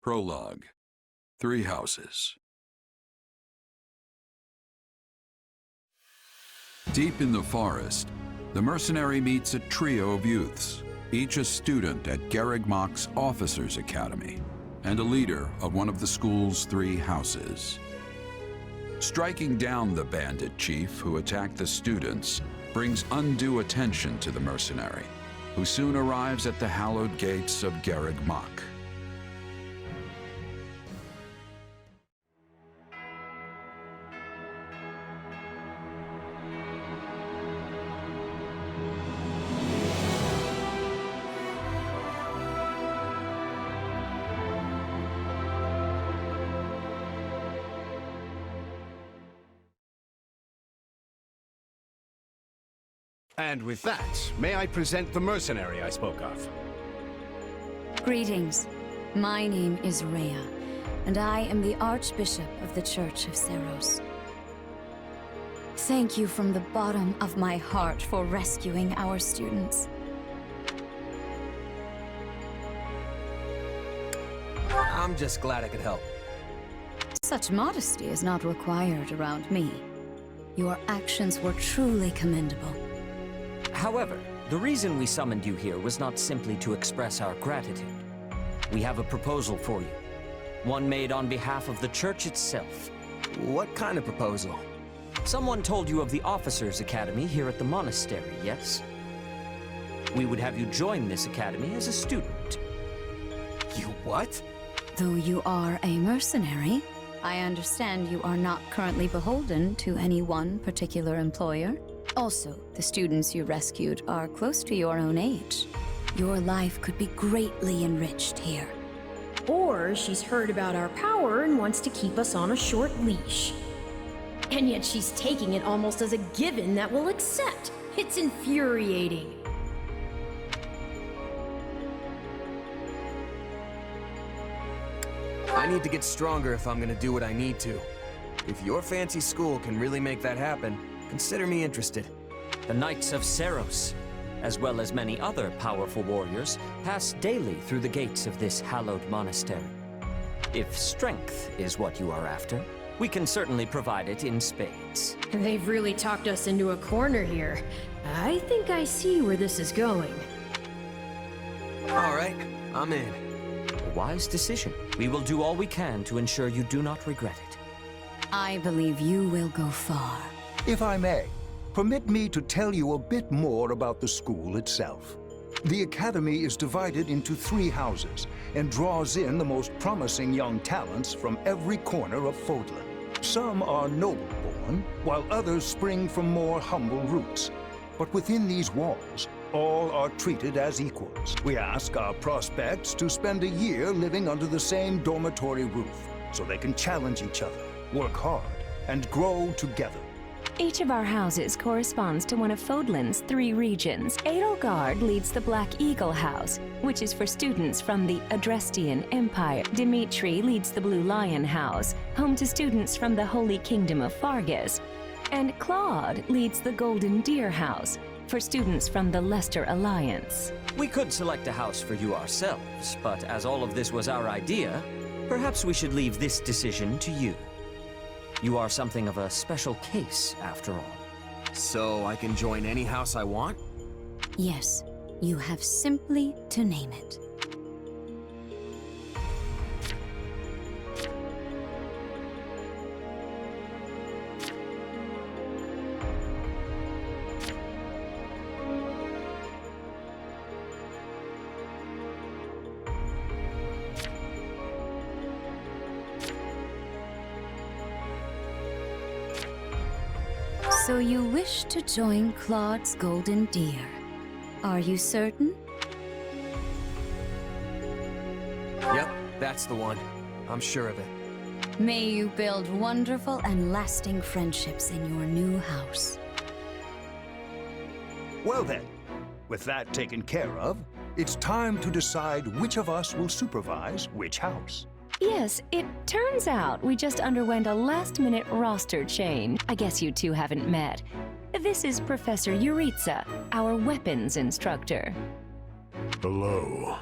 Prologue. 3 houses. Deep in the forest, the mercenary meets a trio of youths, each a student at Garrigmach's Officers' Academy, and a leader of one of the school's 3 houses. Striking down the bandit chief who attacked the students brings undue attention to the mercenary, who soon arrives at the hallowed gates of Garrigmach. And with that, may I present the mercenary I spoke of? Greetings. My name is Rhea, and I am the Archbishop of the Church of Seros. Thank you from the bottom of my heart for rescuing our students. I'm just glad I could help. Such modesty is not required around me. Your actions were truly commendable. However, the reason we summoned you here was not simply to express our gratitude. We have a proposal for you. One made on behalf of the church itself. What kind of proposal? Someone told you of the Officers' Academy here at the monastery, yes? We would have you join this academy as a student. You what? Though you are a mercenary, I understand you are not currently beholden to any one particular employer. Also, the students you rescued are close to your own age. Your life could be greatly enriched here. Or she's heard about our power and wants to keep us on a short leash. And yet she's taking it almost as a given that we'll accept. It's infuriating. I need to get stronger if I'm gonna do what I need to. If your fancy school can really make that happen, consider me interested. The Knights of Seros, as well as many other powerful warriors, pass daily through the gates of this hallowed monastery. If strength is what you are after, we can certainly provide it in spades. They've really talked us into a corner here. I think I see where this is going. All right, I'm in. A wise decision. We will do all we can to ensure you do not regret it. I believe you will go far. If I may, permit me to tell you a bit more about the school itself. The Academy is divided into 3 houses and draws in the most promising young talents from every corner of Fodlan. Some are noble-born, while others spring from more humble roots. But within these walls, all are treated as equals. We ask our prospects to spend a year living under the same dormitory roof, so they can challenge each other, work hard, and grow together. Each of our houses corresponds to one of Fodlan's 3 regions. Edelgard leads the Black Eagle House, which is for students from the Adrestian Empire. Dimitri leads the Blue Lion House, home to students from the Holy Kingdom of Fargus. And Claude leads the Golden Deer House, for students from the Leicester Alliance. We could select a house for you ourselves, but as all of this was our idea, perhaps we should leave this decision to you. You are something of a special case, after all. So I can join any house I want? Yes, you have simply to name it. So you wish to join Claude's Golden Deer. Are you certain? Yep, that's the one. I'm sure of it. May you build wonderful and lasting friendships in your new house. Well then, with that taken care of, it's time to decide which of us will supervise which house. Yes, it turns out we just underwent a last-minute roster change. I guess you two haven't met. This is Professor Yuritsa, our weapons instructor. Hello.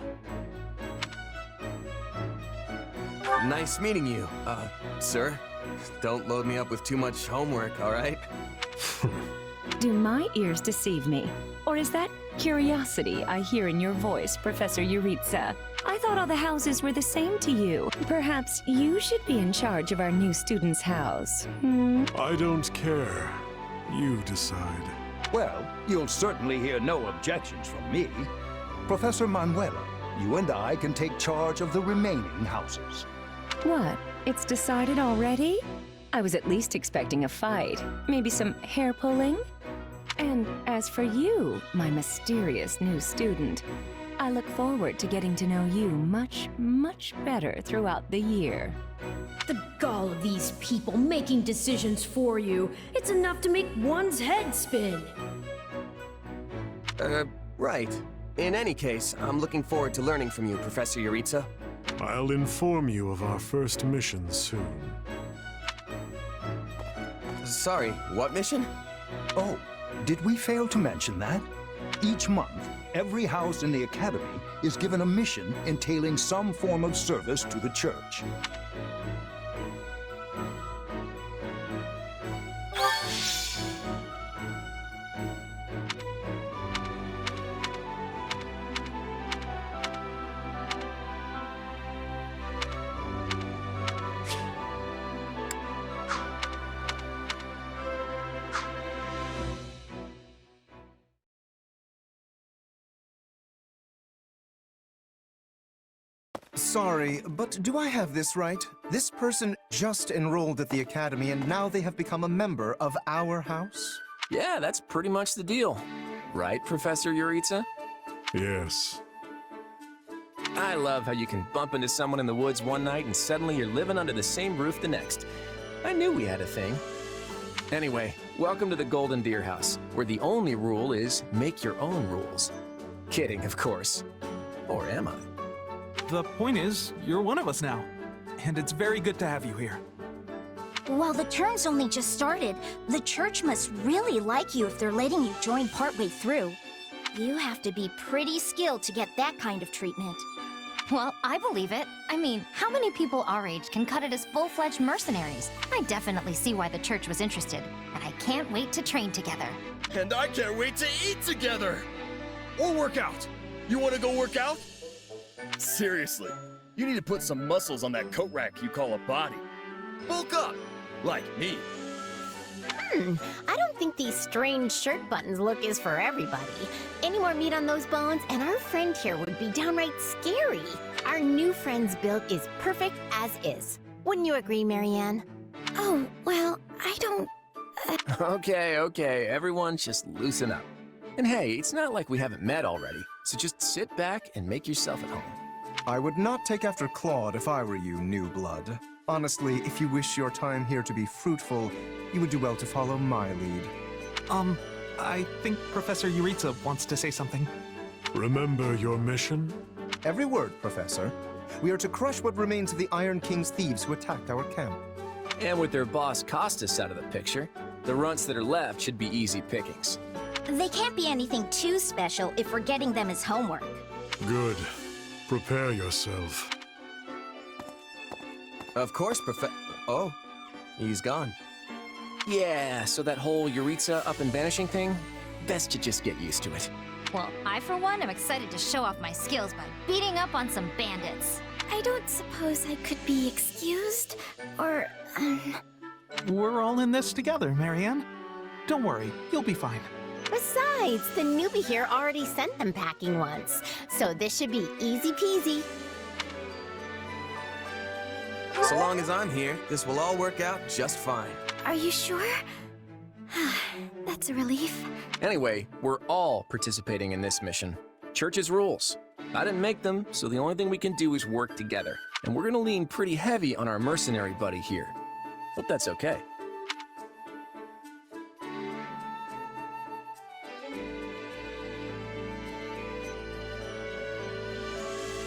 Nice meeting you, sir. Don't load me up with too much homework, all right? Do my ears deceive me? Or is that curiosity I hear in your voice, Professor Yuritsa? I thought all the houses were the same to you. Perhaps you should be in charge of our new student's house. I don't care. You decide. Well, you'll certainly hear no objections from me. Professor Manuela, you and I can take charge of the remaining houses. What? It's decided already? I was at least expecting a fight. Maybe some hair pulling? And as for you, my mysterious new student, I look forward to getting to know you much, much better throughout the year. The gall of these people making decisions for you. It's enough to make one's head spin. Right. In any case, I'm looking forward to learning from you, Professor Yuritsa. I'll inform you of our first mission soon. Sorry, what mission? Oh, did we fail to mention that? Each month, every house in the Academy is given a mission entailing some form of service to the church. Sorry, but do I have this right? This person just enrolled at the Academy and now they have become a member of our house? Yeah, that's pretty much the deal. Right, Professor Yuritsa? Yes. I love how you can bump into someone in the woods one night and suddenly you're living under the same roof the next. I knew we had a thing. Anyway, welcome to the Golden Deer House, where the only rule is make your own rules. Kidding, of course. Or am I? The point is, you're one of us now. And it's very good to have you here. While the term's only just started, the church must really like you if they're letting you join partway through. You have to be pretty skilled to get that kind of treatment. Well, I believe it. I mean, how many people our age can cut it as full-fledged mercenaries? I definitely see why the church was interested, and I can't wait to train together. And I can't wait to eat together! Or work out. You want to go work out? Seriously, you need to put some muscles on that coat rack you call a body. Bulk up, like me. I don't think these strange shirt buttons look is for everybody. Any more meat on those bones, and our friend here would be downright scary. Our new friend's build is perfect as is. Wouldn't you agree, Marianne? Oh, well, I don't... Okay, everyone just loosen up. And hey, it's not like we haven't met already, so just sit back and make yourself at home. I would not take after Claude if I were you, new blood. Honestly, if you wish your time here to be fruitful, you would do well to follow my lead. I think Professor Yuritsa wants to say something. Remember your mission? Every word, Professor. We are to crush what remains of the Iron King's thieves who attacked our camp. And with their boss Costas out of the picture, the runts that are left should be easy pickings. They can't be anything too special if we're getting them as homework. Good. Prepare yourself. Of course, Oh, he's gone. Yeah, so that whole Yuritsa up and vanishing thing, best you just get used to it. Well, I, for one, am excited to show off my skills by beating up on some bandits. I don't suppose I could be excused? Or, We're all in this together, Marianne. Don't worry, you'll be fine. Besides, the newbie here already sent them packing once, so this should be easy peasy. So long as I'm here, this will all work out just fine. Are you sure? That's a relief. Anyway, we're all participating in this mission. Church's rules. I didn't make them, so the only thing we can do is work together. And we're gonna lean pretty heavy on our mercenary buddy here. Hope that's okay.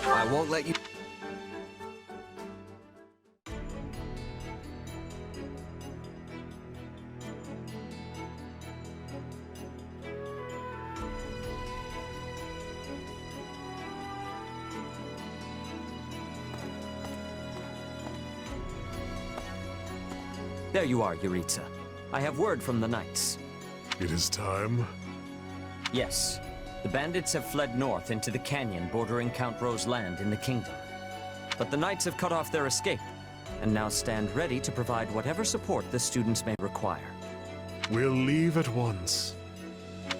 I won't let you... There you are, Yuritsa. I have word from the Knights. It is time. Yes. The bandits have fled north into the canyon bordering Count Ro's land in the kingdom. But the Knights have cut off their escape, and now stand ready to provide whatever support the students may require. We'll leave at once.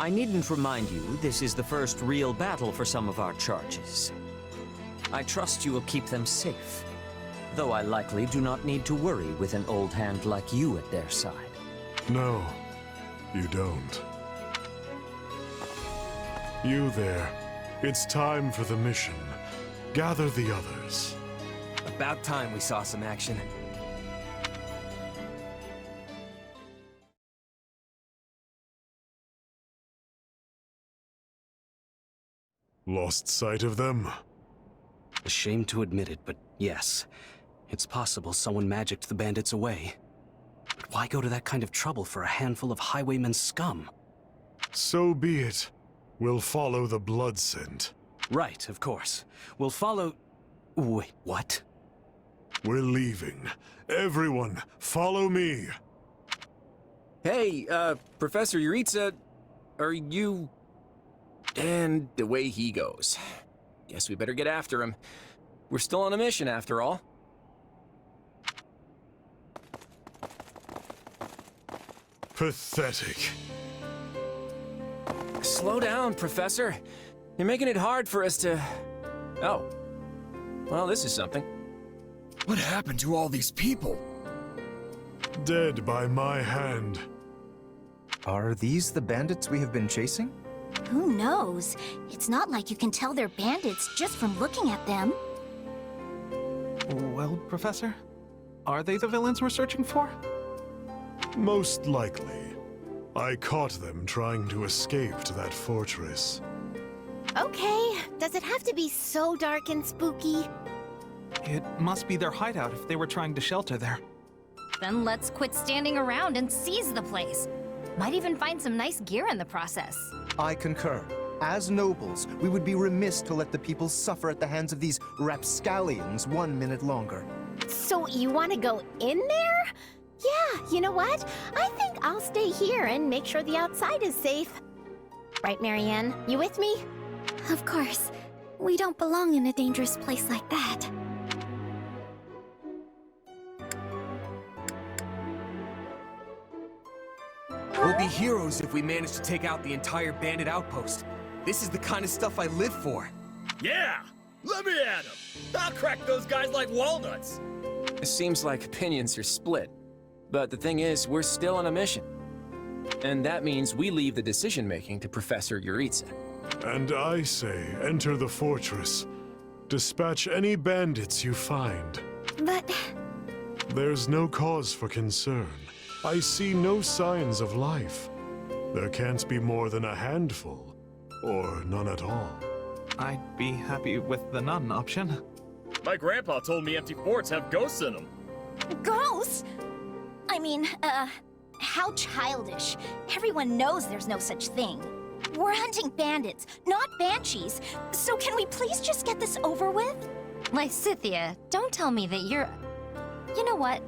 I needn't remind you, this is the first real battle for some of our charges. I trust you will keep them safe, though I likely do not need to worry with an old hand like you at their side. No, you don't. You there. It's time for the mission. Gather the others. About time we saw some action. Lost sight of them? A shame to admit it, but yes. It's possible someone magicked the bandits away. But why go to that kind of trouble for a handful of highwaymen scum? So be it. We'll follow the blood scent. Right, of course. We'll follow... Wait, what? We're leaving. Everyone, follow me! Hey, Professor Yuritsa, are you... And the way he goes. Guess we better get after him. We're still on a mission, after all. Pathetic. Slow down, Professor. You're making it hard for us to... Oh. Well, this is something. What happened to all these people? Dead by my hand. Are these the bandits we have been chasing? Who knows? It's not like you can tell they're bandits just from looking at them. Well, Professor, are they the villains we're searching for? Most likely. I caught them trying to escape to that fortress. Okay, does it have to be so dark and spooky? It must be their hideout if they were trying to shelter there. Then let's quit standing around and seize the place. Might even find some nice gear in the process. I concur. As nobles, we would be remiss to let the people suffer at the hands of these rapscallions 1 minute longer. So you want to go in there? Yeah, you know what? I think I'll stay here and make sure the outside is safe. Right, Marianne? You with me? Of course. We don't belong in a dangerous place like that. We'll be heroes if we manage to take out the entire bandit outpost. This is the kind of stuff I live for. Yeah! Let me at them! I'll crack those guys like walnuts! It seems like opinions are split. But the thing is, we're still on a mission. And that means we leave the decision-making to Professor Yuritsa. And I say, enter the fortress. Dispatch any bandits you find. But... There's no cause for concern. I see no signs of life. There can't be more than a handful. Or none at all. I'd be happy with the none option. My grandpa told me empty forts have ghosts in them. Ghosts? I mean, how childish. Everyone knows there's no such thing. We're hunting bandits, not banshees. So can we please just get this over with? Lysithia, don't tell me that you're... You know what?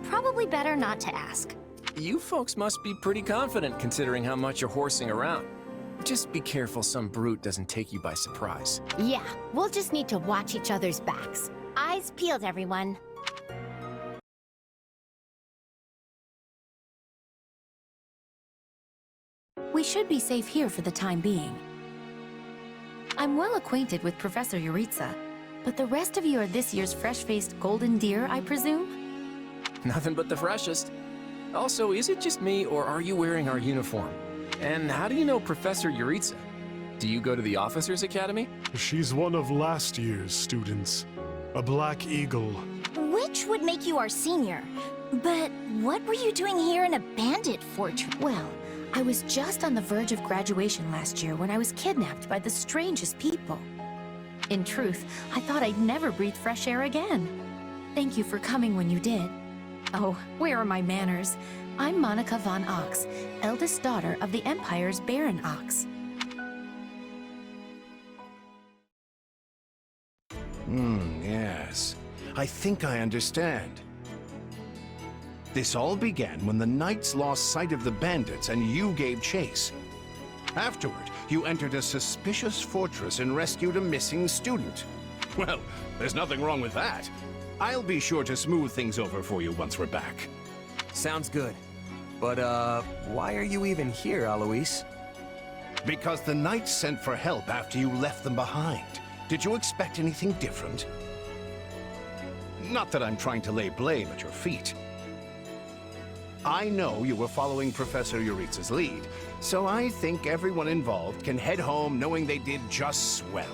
Probably better not to ask. You folks must be pretty confident considering how much you're horsing around. Just be careful some brute doesn't take you by surprise. Yeah, we'll just need to watch each other's backs. Eyes peeled, everyone. We should be safe here for the time being. I'm well acquainted with Professor Yuritsa, but the rest of you are this year's fresh-faced golden deer, I presume? Nothing but the freshest. Also, is it just me, or are you wearing our uniform? And how do you know Professor Yuritsa? Do you go to the Officers Academy? She's one of last year's students. A Black Eagle. Which would make you our senior. But what were you doing here in a bandit fortress? Well, I was just on the verge of graduation last year when I was kidnapped by the strangest people. In truth, I thought I'd never breathe fresh air again. Thank you for coming when you did. Oh, where are my manners? I'm Monica von Ox, eldest daughter of the Empire's Baron Ox. Yes. I think I understand. This all began when the knights lost sight of the bandits and you gave chase. Afterward, you entered a suspicious fortress and rescued a missing student. Well, there's nothing wrong with that. I'll be sure to smooth things over for you once we're back. Sounds good. But, why are you even here, Alois? Because the knights sent for help after you left them behind. Did you expect anything different? Not that I'm trying to lay blame at your feet. I know you were following Professor Yuritsa's lead, so I think everyone involved can head home knowing they did just swell.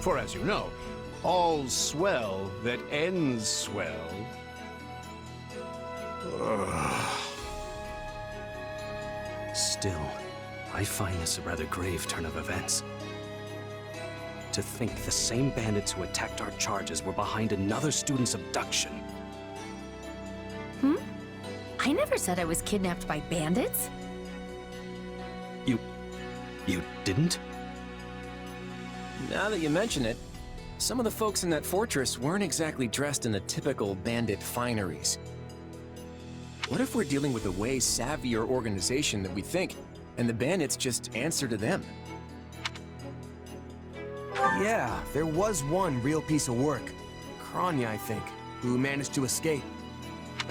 For as you know, all's swell that ends swell. Still, I find this a rather grave turn of events. To think the same bandits who attacked our charges were behind another student's abduction. I never said I was kidnapped by bandits. You didn't? Now that you mention it, some of the folks in that fortress weren't exactly dressed in the typical bandit fineries. What if we're dealing with a way savvier organization than we think, and the bandits just answer to them? Yeah, there was one real piece of work. Kranya, I think, who managed to escape.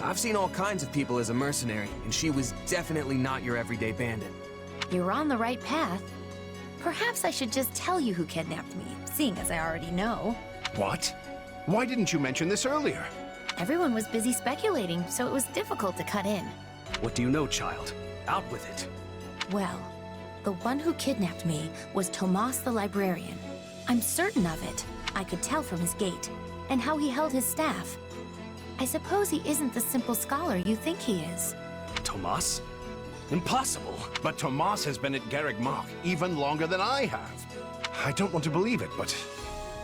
I've seen all kinds of people as a mercenary, and she was definitely not your everyday bandit. You're on the right path. Perhaps I should just tell you who kidnapped me, seeing as I already know. What? Why didn't you mention this earlier? Everyone was busy speculating, so it was difficult to cut in. What do you know, child? Out with it. Well, the one who kidnapped me was Tomas the librarian. I'm certain of it. I could tell from his gait, and how he held his staff. I suppose he isn't the simple scholar you think he is. Tomas? Impossible! But Tomas has been at Garreg Mach even longer than I have. I don't want to believe it, but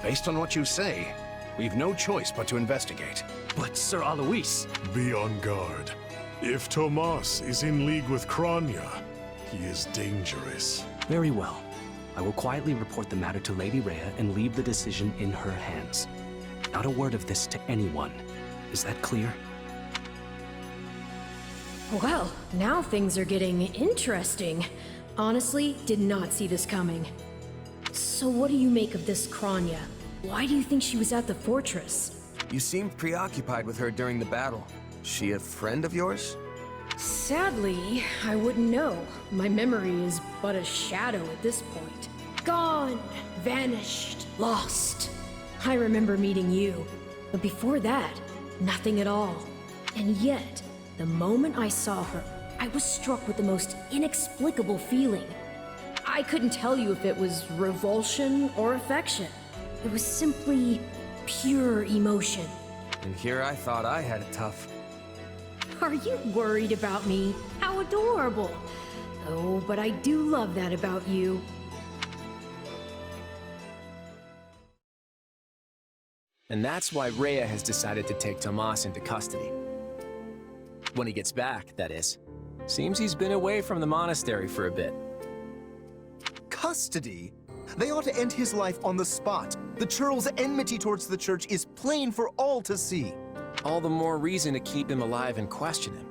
based on what you say, we've no choice but to investigate. But Sir Alois... Be on guard. If Tomas is in league with Kranya, he is dangerous. Very well. I will quietly report the matter to Lady Rhea and leave the decision in her hands. Not a word of this to anyone. Is that clear? Well, now things are getting interesting. Honestly, did not see this coming. So what do you make of this Kranya? Why do you think she was at the fortress? You seemed preoccupied with her during the battle. She a friend of yours? Sadly, I wouldn't know. My memory is but a shadow at this point. Gone, vanished, lost. I remember meeting you, but before that, nothing at all. And yet, the moment I saw her, I was struck with the most inexplicable feeling. I couldn't tell you if it was revulsion or affection. It was simply pure emotion. And here I thought I had it tough. Are you worried about me? How adorable. Oh, but I do love that about you. And that's why Rhea has decided to take Tomas into custody. When he gets back, that is. Seems he's been away from the monastery for a bit. Custody? They ought to end his life on the spot. The churl's enmity towards the church is plain for all to see. All the more reason to keep him alive and question him.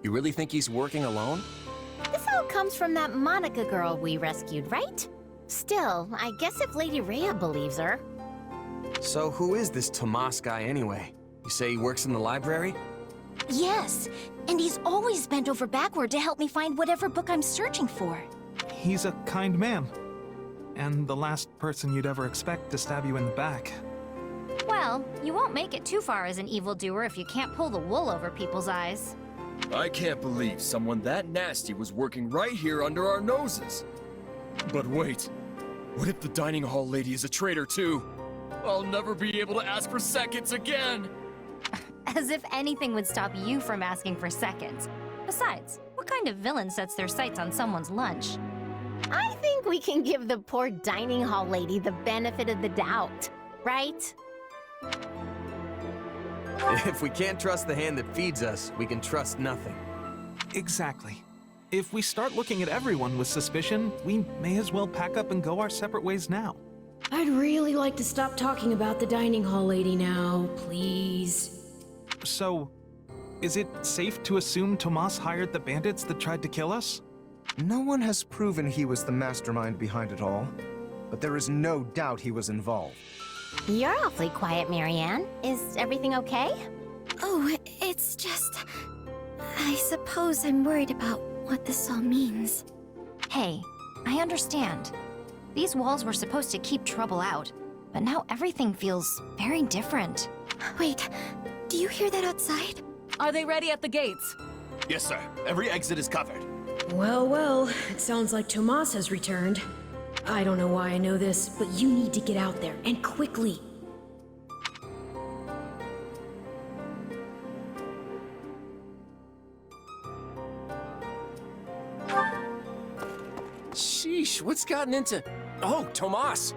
You really think he's working alone? This all comes from that Monica girl we rescued, right? Still, I guess if Lady Rhea believes her. So who is this Tomas guy anyway? You say he works in the library? Yes, and he's always bent over backward to help me find whatever book I'm searching for. He's a kind man. And the last person you'd ever expect to stab you in the back. Well, you won't make it too far as an evildoer if you can't pull the wool over people's eyes. I can't believe someone that nasty was working right here under our noses. But wait, what if the dining hall lady is a traitor too? I'll never be able to ask for seconds again! As if anything would stop you from asking for seconds. Besides, what kind of villain sets their sights on someone's lunch? I think we can give the poor dining hall lady the benefit of the doubt, right? If we can't trust the hand that feeds us, we can trust nothing. Exactly. If we start looking at everyone with suspicion, we may as well pack up and go our separate ways now. I'd really like to stop talking about the dining hall lady now, please. So, Is it safe to assume Tomas hired the bandits that tried to kill us? No one has proven he was the mastermind behind it all, but there is no doubt he was involved. You're awfully quiet, Marianne. Is everything okay? Oh, it's just... I suppose I'm worried about what this all means. Hey, I understand. These walls were supposed to keep trouble out, but now everything feels very different. Wait, do you hear that outside? Are they ready at the gates? Yes, sir. Every exit is covered. Well, well, it sounds like Tomas has returned. I don't know why I know this, but you need to get out there, and quickly. Sheesh, what's gotten into... Oh, Tomas!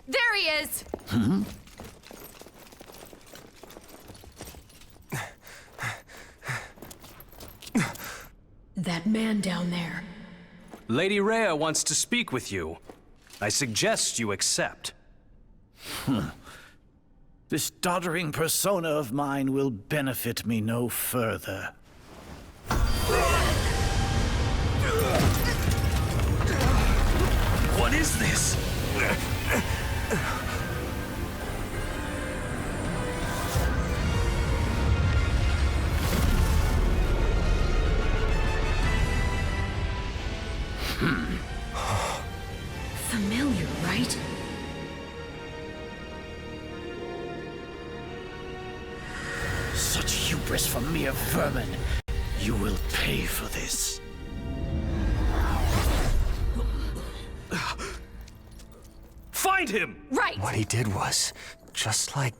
There he is! That man down there. Lady Rhea wants to speak with you. I suggest you accept. This doddering persona of mine will benefit me no further. What is this? Familiar, right? Such hubris from mere vermin. You will pay for this. Find him! Right! What he did was just like